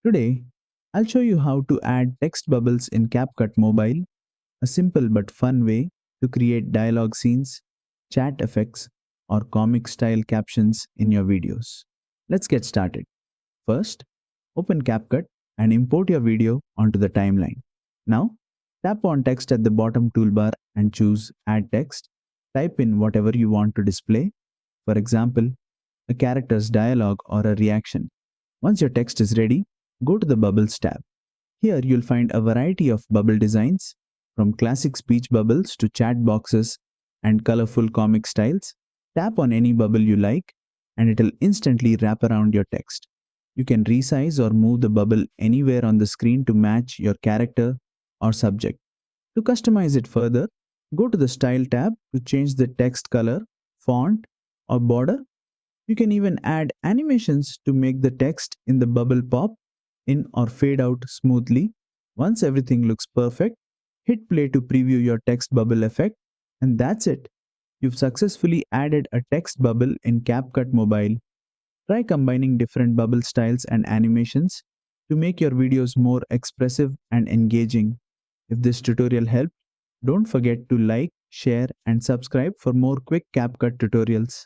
Today, I'll show you how to add text bubbles in CapCut Mobile, a simple but fun way to create dialogue scenes, chat effects, or comic style captions in your videos. Let's get started. First, open CapCut and import your video onto the timeline. Now, tap on text at the bottom toolbar and choose Add Text. Type in whatever you want to display, for example, a character's dialogue or a reaction. Once your text is ready, go to the Bubbles tab. Here you'll find a variety of bubble designs, from classic speech bubbles to chat boxes and colorful comic styles. Tap on any bubble you like and it'll instantly wrap around your text. You can resize or move the bubble anywhere on the screen to match your character or subject. To customize it further, go to the Style tab to change the text color, font, or border. You can even add animations to make the text in the bubble pop in or fade out smoothly. Once everything looks perfect, hit play to preview your text bubble effect, and that's it. You've successfully added a text bubble in CapCut Mobile. Try combining different bubble styles and animations to make your videos more expressive and engaging. If this tutorial helped, don't forget to like, share, and subscribe for more quick CapCut tutorials.